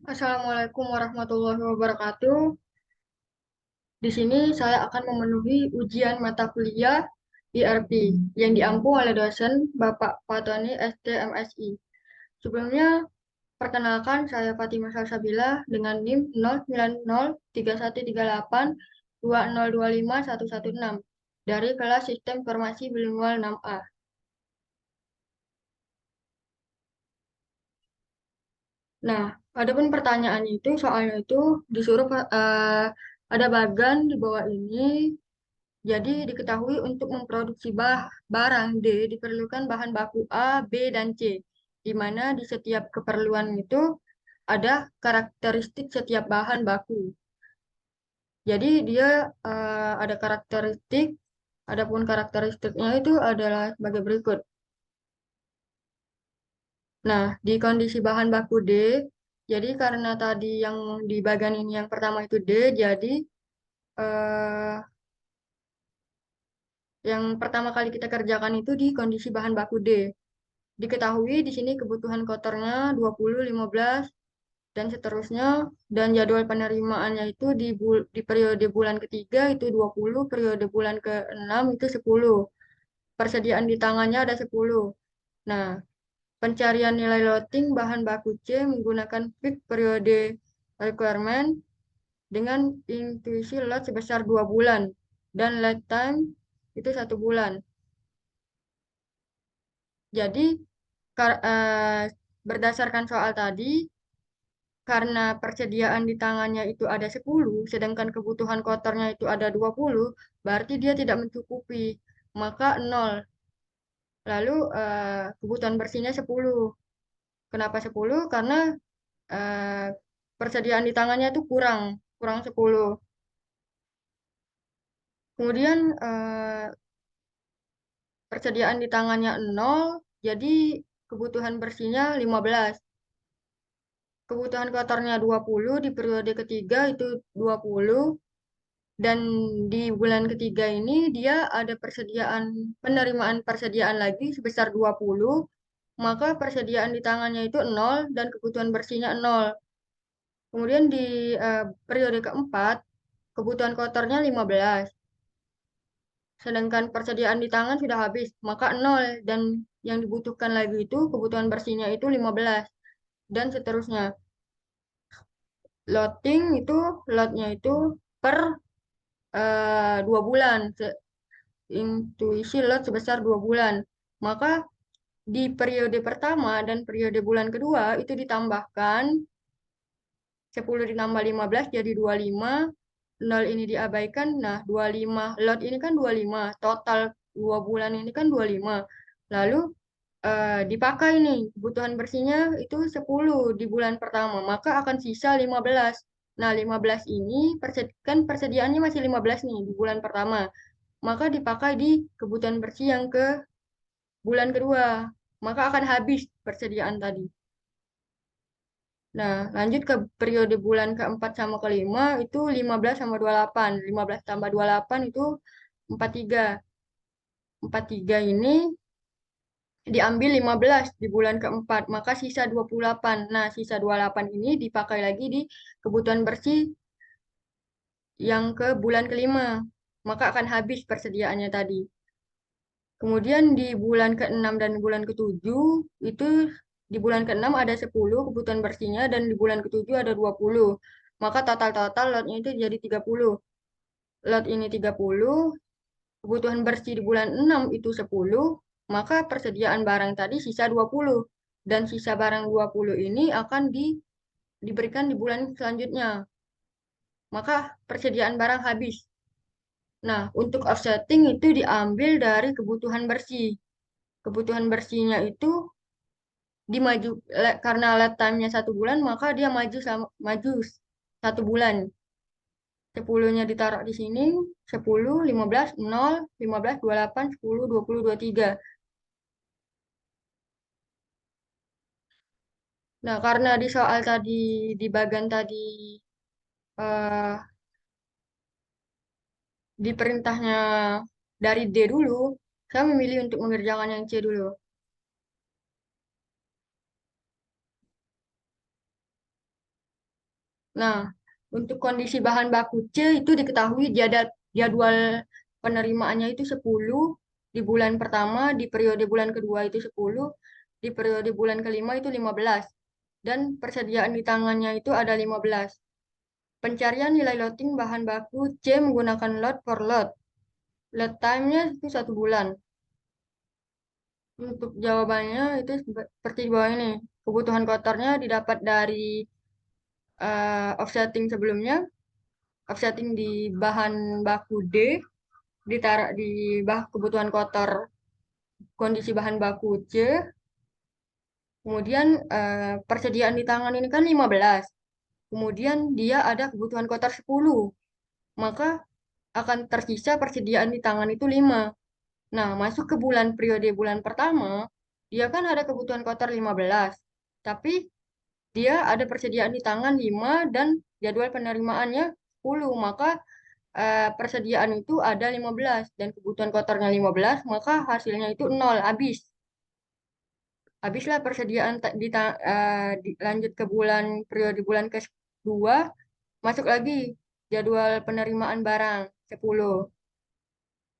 Assalamualaikum warahmatullahi wabarakatuh. Di sini saya akan memenuhi ujian mata kuliah IRP yang diampu oleh dosen Bapak Fatoni STMSI. Sebelumnya, perkenalkan saya Fatimah Salsabila dengan NIM 09031382025116 dari kelas Sistem Informasi Bilingual 6A. Nah, adapun pertanyaan itu soalnya itu disuruh ada bagan di bawah ini. Jadi diketahui untuk memproduksi barang D diperlukan bahan baku A, B, dan C, di mana di setiap keperluan itu ada karakteristik setiap bahan baku. Jadi dia ada karakteristik, adapun karakteristiknya itu adalah sebagai berikut. Nah, di kondisi bahan baku D, jadi karena tadi yang di bagian ini yang pertama itu D, jadi eh, yang pertama kali kita kerjakan itu di kondisi bahan baku D. Diketahui di sini kebutuhan kotornya 20, 15, dan seterusnya. Dan jadwal penerimaannya itu di periode bulan ketiga itu 20, periode bulan ke-6 itu 10. Persediaan di tangannya ada 10. Nah, pencarian nilai loading bahan baku C menggunakan peak periode requirement dengan intuisi lot sebesar 2 bulan dan lead time itu 1 bulan. Jadi, berdasarkan soal tadi, karena persediaan di tangannya itu ada 10, sedangkan kebutuhan kotornya itu ada 20, berarti dia tidak mencukupi, maka 0. Lalu kebutuhan bersihnya 10. Kenapa 10? Karena eh, persediaan di tangannya itu kurang, kurang 10. Kemudian persediaan di tangannya 0, jadi kebutuhan bersihnya 15. Kebutuhan kotornya 20, di periode ketiga itu 20. Dan di bulan ketiga ini dia ada penerimaan persediaan lagi sebesar 20, maka persediaan di tangannya itu 0 dan kebutuhan bersihnya 0. Kemudian di periode keempat, kebutuhan kotornya 15, sedangkan persediaan di tangan sudah habis, maka 0 dan yang dibutuhkan lagi itu kebutuhan bersihnya itu 15 dan seterusnya. Loading itu loadnya itu per 2 bulan. Intuisi lot sebesar 2 bulan. Maka di periode pertama dan periode bulan kedua itu ditambahkan 10 ditambah 15 jadi 25, 0 ini diabaikan. Nah, 25 lot ini kan 25, total 2 bulan ini kan 25. Lalu dipakai nih kebutuhan bersihnya itu 10 di bulan pertama, maka akan sisa 15. Nah, 15 ini kan persediaannya masih 15 nih di bulan pertama, maka dipakai di kebutuhan bersih yang ke bulan kedua, maka akan habis persediaan tadi. Nah, lanjut ke periode bulan keempat sama kelima, itu 15 sama 28. 15 tambah 28 itu 43. 43 ini diambil 15 di bulan keempat, maka sisa 28. Nah, sisa 28 ini dipakai lagi di kebutuhan bersih yang ke bulan kelima, maka akan habis persediaannya tadi. Kemudian di bulan ke-6 dan bulan ke-7 itu di bulan ke-6 ada 10 kebutuhan bersihnya dan di bulan ke-7 ada 20. Maka total-total lotnya itu jadi 30. Lot ini 30, kebutuhan bersih di bulan 6 itu 10, maka persediaan barang tadi sisa 20. Dan sisa barang 20 ini akan diberikan di bulan selanjutnya. Maka persediaan barang habis. Nah, untuk offsetting itu diambil dari kebutuhan bersih. Kebutuhan bersihnya itu karena lead time-nya 1 bulan, maka dia maju 1 bulan. 10-nya ditaruh di sini, 10, 15, 0, 15, 28, 10, 20, 23. Nah, karena di soal tadi, di bagian tadi, eh, di perintahnya dari D dulu, saya memilih untuk mengerjakan yang C dulu. Nah, untuk kondisi bahan baku C itu diketahui jadwal penerimaannya itu 10 di bulan pertama, di periode bulan kedua itu 10, di periode bulan kelima itu 15, dan persediaan di tangannya itu ada 15. Pencarian nilai loading bahan baku C menggunakan load for load. Load time-nya itu 1 bulan. Untuk jawabannya itu seperti di bawah ini. Kebutuhan kotornya didapat dari offsetting sebelumnya, offsetting di bahan baku D, ditaruh di kebutuhan kotor kondisi bahan baku C, kemudian persediaan di tangan ini kan 15, kemudian dia ada kebutuhan kotor 10, maka akan tersisa persediaan di tangan itu 5. Nah, masuk ke periode bulan pertama, dia kan ada kebutuhan kotor 15, tapi dia ada persediaan di tangan 5 dan jadwal penerimaannya 10, maka persediaan itu ada 15 dan kebutuhan kotornya 15, maka hasilnya itu 0, habis. Habislah persediaan lanjut ke periode bulan kedua, masuk lagi jadwal penerimaan barang 10.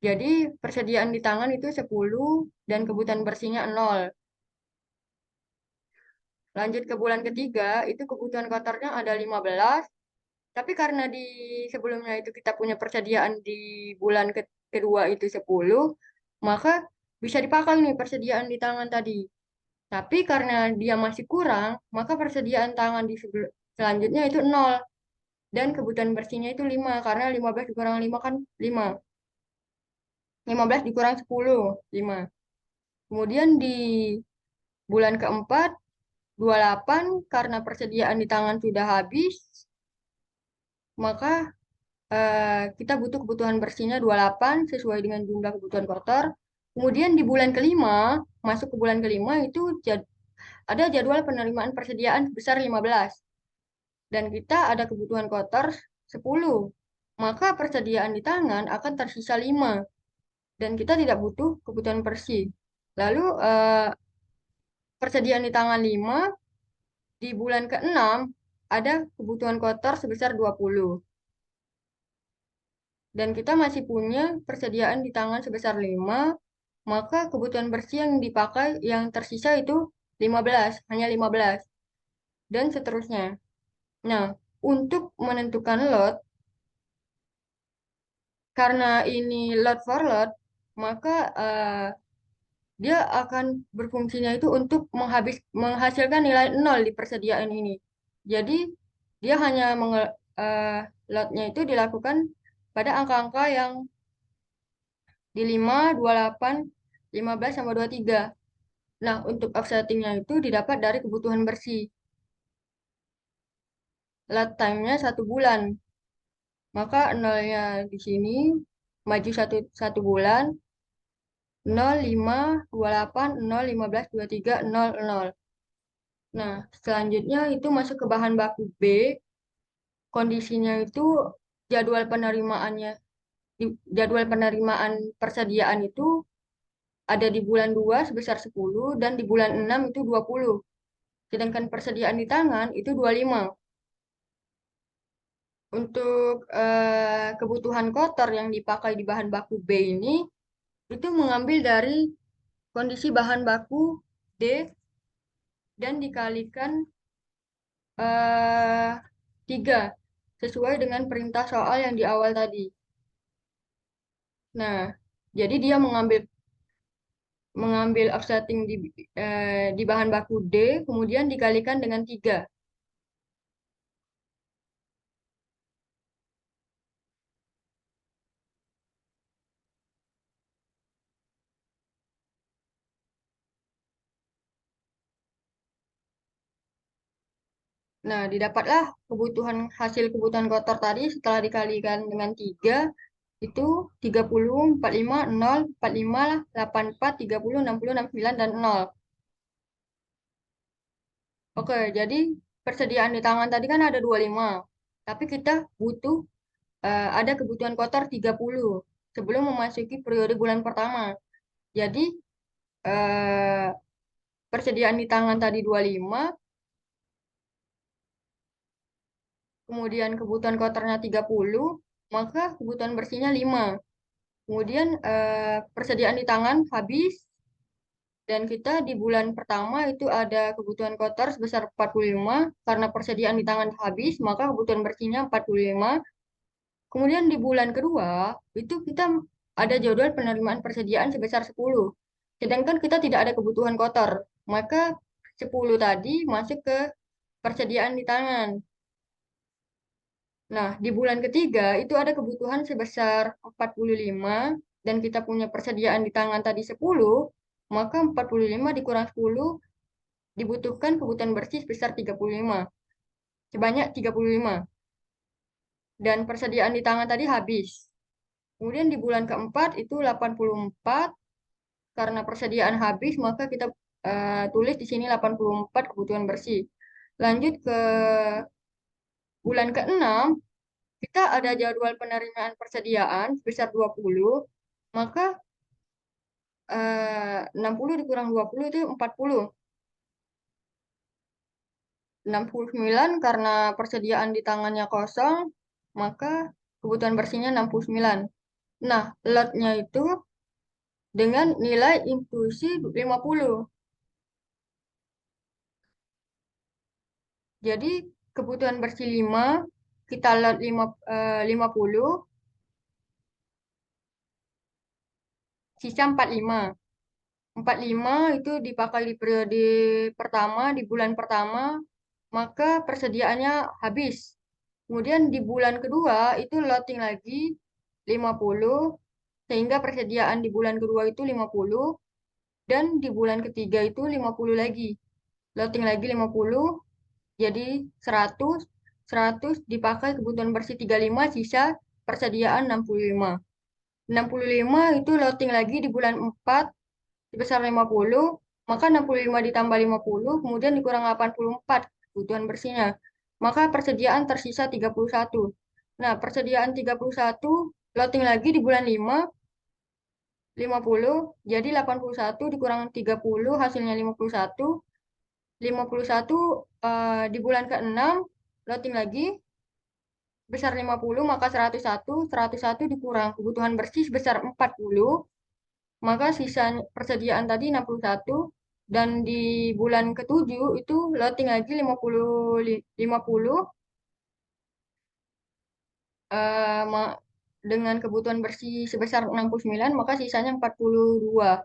Jadi persediaan di tangan itu 10 dan kebutuhan bersihnya 0. Lanjut ke bulan ketiga, itu kebutuhan kotornya ada 15, tapi karena di sebelumnya itu kita punya persediaan di bulan kedua itu 10, maka bisa dipakai nih persediaan di tangan tadi. Tapi karena dia masih kurang, maka persediaan tangan di selanjutnya itu 0. Dan kebutuhan bersihnya itu 5, karena 15 dikurang 5 kan 5. 15 dikurang 10, 5. Kemudian di bulan keempat, 28, karena persediaan di tangan sudah habis, maka kita butuh kebutuhan bersihnya 28 sesuai dengan jumlah kebutuhan kotor. Kemudian di bulan kelima, masuk ke bulan kelima itu ada jadwal penerimaan persediaan sebesar 15. Dan kita ada kebutuhan kotor 10. Maka persediaan di tangan akan tersisa 5. Dan kita tidak butuh kebutuhan bersih. Lalu persediaan di tangan 5, di bulan ke-6 ada kebutuhan kotor sebesar 20. Dan kita masih punya persediaan di tangan sebesar 5, maka kebutuhan bersih yang dipakai yang tersisa itu 15, hanya 15, dan seterusnya. Nah, untuk menentukan lot, karena ini lot for lot, maka dia akan berfungsinya itu untuk menghasilkan nilai 0 di persediaan ini. Jadi, dia hanya lotnya itu dilakukan pada angka-angka yang di 5, 28, 15, sama 23. Nah, untuk offsettingnya itu didapat dari kebutuhan bersih. Lot time-nya 1 bulan. Maka nolnya di sini maju satu bulan, 0, 5, 28, 0, 15, 23, 0, 0. Nah, selanjutnya itu masuk ke bahan baku B. Kondisinya itu jadwal penerimaannya, jadwal penerimaan persediaan itu ada di bulan 2 sebesar 10 dan di bulan 6 itu 20. Sedangkan persediaan di tangan itu 25. Untuk kebutuhan kotor yang dipakai di bahan baku B ini itu mengambil dari kondisi bahan baku D dan dikalikan 3 sesuai dengan perintah soal yang di awal tadi. Nah, jadi dia mengambil offsetting di bahan baku D, kemudian dikalikan dengan 3. Nah, didapatlah hasil kebutuhan kotor tadi setelah dikalikan dengan 3, itu 30, 45, 0, 45, 84, 30, 60, 69, dan 0. Oke, jadi persediaan di tangan tadi kan ada 25. Tapi kita butuh ada kebutuhan kotor 30 sebelum memasuki periode bulan pertama. Jadi eh, persediaan di tangan tadi 25, kemudian kebutuhan kotornya 30, maka kebutuhan bersihnya 5. Kemudian persediaan di tangan habis, dan kita di bulan pertama itu ada kebutuhan kotor sebesar 45, karena persediaan di tangan habis, maka kebutuhan bersihnya 45. Kemudian di bulan kedua, itu kita ada jadwal penerimaan persediaan sebesar 10. Sedangkan kita tidak ada kebutuhan kotor, maka 10 tadi masuk ke persediaan di tangan. Nah, di bulan ketiga itu ada kebutuhan sebesar 45 dan kita punya persediaan di tangan tadi 10, maka 45 dikurang 10 dibutuhkan kebutuhan bersih sebesar 35, sebanyak 35. Dan persediaan di tangan tadi habis. Kemudian di bulan keempat itu 84, karena persediaan habis maka kita tulis di sini 84 kebutuhan bersih. Lanjut ke bulan keenam, kita ada jadwal penerimaan persediaan sebesar 20, maka 60 dikurang 20 itu 40. 69 karena persediaan di tangannya kosong, maka kebutuhan bersihnya 69. Nah, lotnya itu dengan nilai inklusi 50. Jadi kebutuhan bersih 5, kita lot 50, sisa 45. 45 itu dipakai di periode pertama, di bulan pertama, maka persediaannya habis. Kemudian di bulan kedua itu loading lagi 50, sehingga persediaan di bulan kedua itu 50, dan di bulan ketiga itu 50 lagi. Loading lagi 50, jadi 100, 100 dipakai kebutuhan bersih 35, sisa persediaan 65. 65 itu loading lagi di bulan 4 sebesar 50, maka 65 ditambah 50, kemudian dikurang 84 kebutuhan bersihnya. Maka persediaan tersisa 31. Nah, persediaan 31 loading lagi di bulan 5, 50, jadi 81 dikurang 30 hasilnya 51. 51 di bulan ke-6 loading lagi sebesar 50, maka 101. 101 dikurang kebutuhan bersih sebesar 40, maka sisa persediaan tadi 61. Dan di bulan ke-7 itu loading lagi 50 dengan kebutuhan bersih sebesar 69, maka sisanya 42.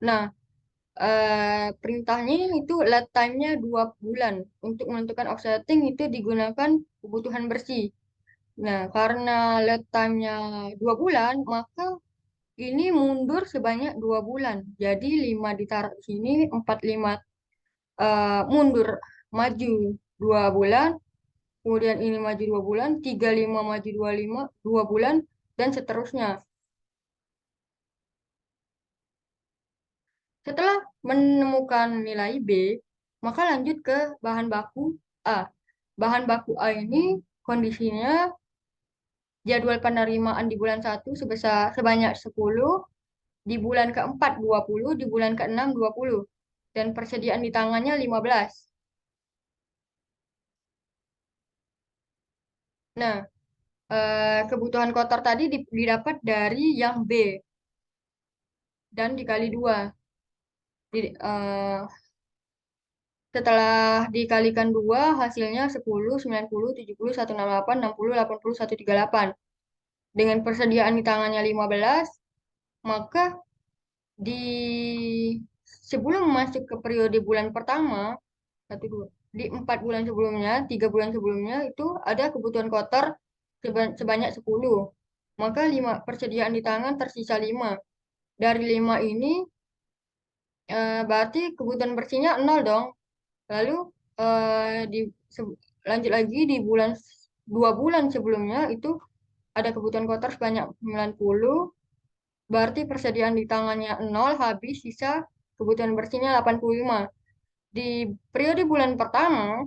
Nah, perintahnya itu lead time-nya 2 bulan. Untuk menentukan offsetting itu digunakan kebutuhan bersih. Nah, karena lead time-nya 2 bulan, maka ini mundur sebanyak 2 bulan. Jadi 5 ditaruh di sini, 45 mundur maju 2 bulan, kemudian ini maju 2 bulan, 35 maju 25 2 bulan, dan seterusnya. Setelah menemukan nilai B, maka lanjut ke bahan baku A. Bahan baku A ini kondisinya jadwal penerimaan di bulan 1 sebanyak 10, di bulan keempat 20, di bulan keenam 20, dan persediaan di tangannya 15. Nah, kebutuhan kotor tadi didapat dari yang B dan dikali 2. Setelah dikalikan 2, hasilnya 10, 90, 70, 168, 60, 80, 138. Dengan persediaan di tangannya 15, maka di sebelum masuk ke periode bulan pertama, 1, 2, di 4 bulan sebelumnya, 3 bulan sebelumnya, itu ada kebutuhan kotor sebanyak 10. Maka persediaan di tangan tersisa 5. Dari 5 ini, berarti kebutuhan bersihnya 0 dong. Lalu lanjut lagi di 2 bulan sebelumnya itu ada kebutuhan kotor sebanyak 90, berarti persediaan di tangannya 0, habis, sisa kebutuhan bersihnya 85. Di periode bulan pertama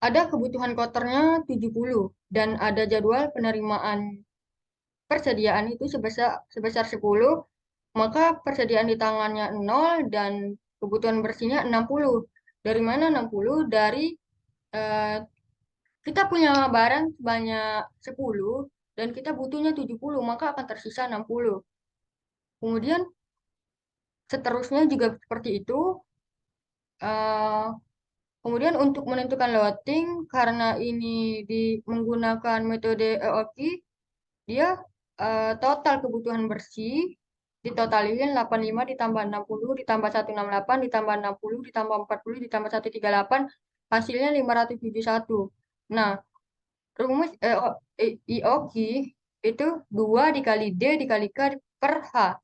ada kebutuhan kotornya 70 dan ada jadwal penerimaan persediaan itu sebesar 10, maka persediaan di tangannya 0 dan kebutuhan bersihnya 60. Dari mana 60? Dari kita punya barang sebanyak 10 dan kita butuhnya 70, maka akan tersisa 60. Kemudian seterusnya juga seperti itu. Eh, Kemudian untuk menentukan loading, karena ini menggunakan metode EOKI, dia total kebutuhan bersih ditotalin 85 ditambah 60 ditambah 168 ditambah 60 ditambah 40 ditambah 138, hasilnya 571. Nah, rumus EOKI itu 2 dikali D dikali K per H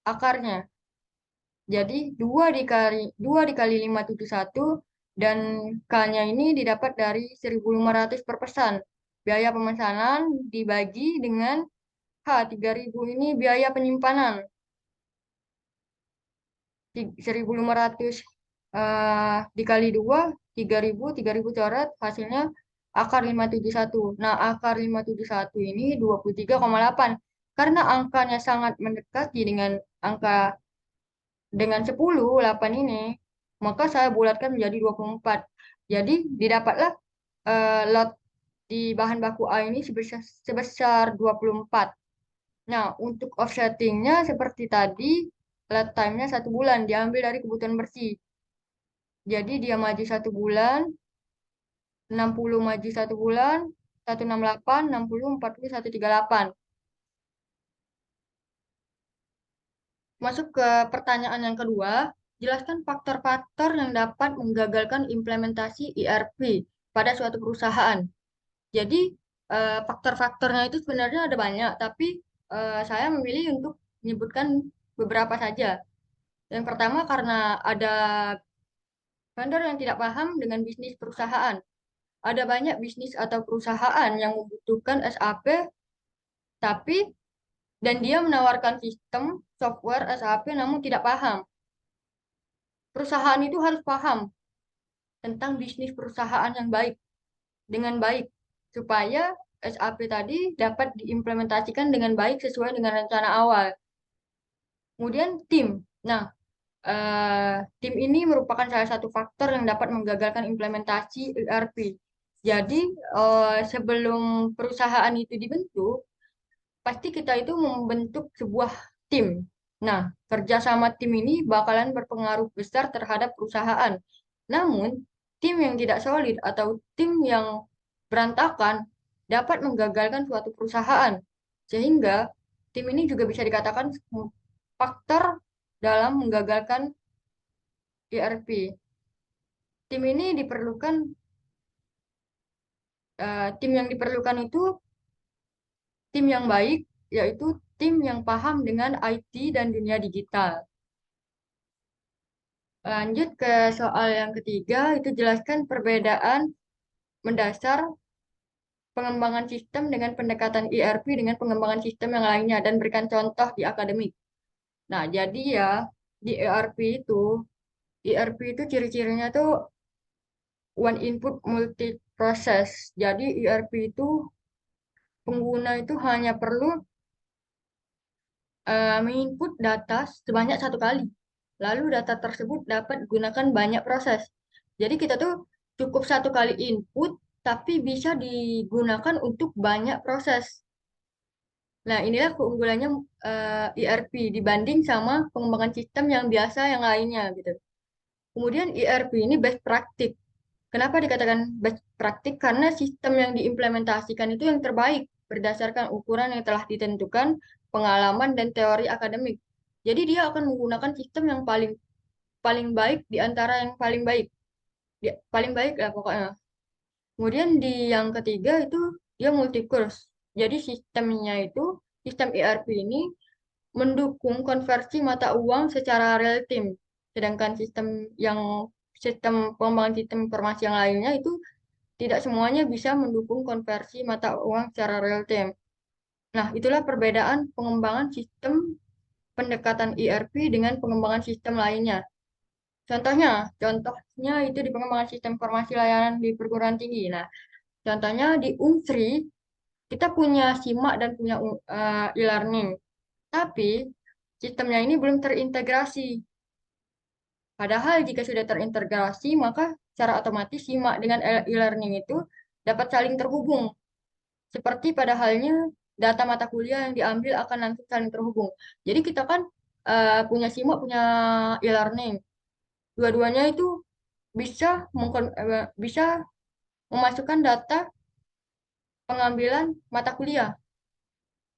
akarnya. Jadi 2 dikali 571 dan K-nya ini didapat dari 1.500 per pesan. Biaya pemesanan dibagi dengan H, 3.000 ini biaya penyimpanan. 1.500 dikali 2, 3.000 coret, hasilnya akar 571. Nah, akar 571 ini 23,8. Karena angkanya sangat mendekati dengan 10, 8 ini, maka saya bulatkan menjadi 24. Jadi, didapatlah lot di bahan baku A ini sebesar 24. Nah, untuk offsettingnya seperti tadi, lead time-nya 1 bulan, diambil dari kebutuhan bersih. Jadi, dia maju 1 bulan, 60 maju 1 bulan, 168, 60, 40, 138. Masuk ke pertanyaan yang kedua, jelaskan faktor-faktor yang dapat menggagalkan implementasi ERP pada suatu perusahaan. Jadi, faktor-faktornya itu sebenarnya ada banyak, tapi saya memilih untuk menyebutkan beberapa saja. Yang pertama, karena ada vendor yang tidak paham dengan bisnis perusahaan. Ada banyak bisnis atau perusahaan yang membutuhkan SAP, tapi dan dia menawarkan sistem software SAP namun tidak paham. Perusahaan itu harus paham tentang bisnis perusahaan yang baik dengan baik supaya SAP tadi dapat diimplementasikan dengan baik sesuai dengan rencana awal. Kemudian tim. Nah, tim ini merupakan salah satu faktor yang dapat menggagalkan implementasi ERP. Jadi, sebelum perusahaan itu dibentuk, pasti kita itu membentuk sebuah tim. Nah, kerjasama tim ini bakalan berpengaruh besar terhadap perusahaan. Namun, tim yang tidak solid atau tim yang berantakan dapat menggagalkan suatu perusahaan. Sehingga tim ini juga bisa dikatakan faktor dalam menggagalkan ERP. Tim ini diperlukan, tim yang diperlukan itu tim yang baik, yaitu tim yang paham dengan IT dan dunia digital. Lanjut ke soal yang ketiga, itu jelaskan perbedaan mendasar pengembangan sistem dengan pendekatan ERP dengan pengembangan sistem yang lainnya dan berikan contoh di akademik. Nah, jadi ya di ERP itu ciri-cirinya tuh one input multi process. Jadi ERP itu pengguna itu hanya perlu menginput data sebanyak 1 kali. Lalu data tersebut dapat digunakan banyak proses. Jadi kita tuh cukup 1 kali input, tapi bisa digunakan untuk banyak proses. Nah, inilah keunggulannya ERP dibanding sama pengembangan sistem yang biasa yang lainnya gitu. Kemudian ERP ini best practice. Kenapa dikatakan best practice? Karena sistem yang diimplementasikan itu yang terbaik berdasarkan ukuran yang telah ditentukan, pengalaman dan teori akademik. Jadi dia akan menggunakan sistem yang paling paling baik di antara yang paling baik. Paling baik lah pokoknya. Kemudian di yang ketiga itu dia multi course. Jadi sistem ERP ini mendukung konversi mata uang secara real time. Sedangkan sistem pengembangan sistem informasi yang lainnya itu tidak semuanya bisa mendukung konversi mata uang secara real time. Nah, itulah perbedaan pengembangan sistem pendekatan ERP dengan pengembangan sistem lainnya. Contohnya itu di pengembangan sistem informasi layanan di perguruan tinggi. Nah, contohnya di Unsri, kita punya SIMAK dan punya e-learning. Tapi, sistemnya ini belum terintegrasi. Padahal jika sudah terintegrasi, maka secara otomatis SIMAK dengan e-learning itu dapat saling terhubung. Seperti pada halnya data mata kuliah yang diambil akan langsung saling terhubung. Jadi kita kan punya simak, punya e-learning. Dua-duanya itu bisa bisa memasukkan data pengambilan mata kuliah.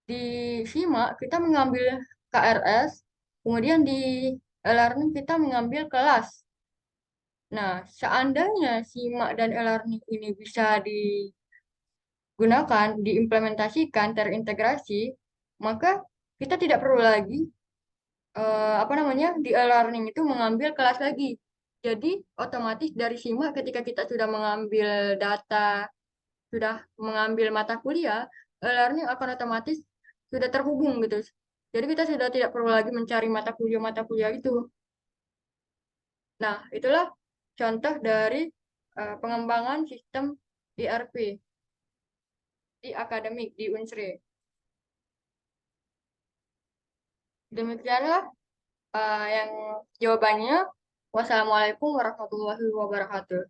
Di simak kita mengambil KRS, kemudian di e-learning kita mengambil kelas. Nah, seandainya simak dan e-learning ini bisa digunakan, diimplementasikan, terintegrasi, maka kita tidak perlu lagi apa namanya di e-learning itu mengambil kelas lagi. Jadi otomatis dari simak ketika kita sudah mengambil data, sudah mengambil mata kuliah, e-learning akan otomatis sudah terhubung gitu. Jadi kita sudah tidak perlu lagi mencari mata kuliah itu. Nah, itulah contoh dari pengembangan sistem ERP di akademik di Unsri. Demikianlah yang jawabannya. Wassalamualaikum warahmatullahi wabarakatuh.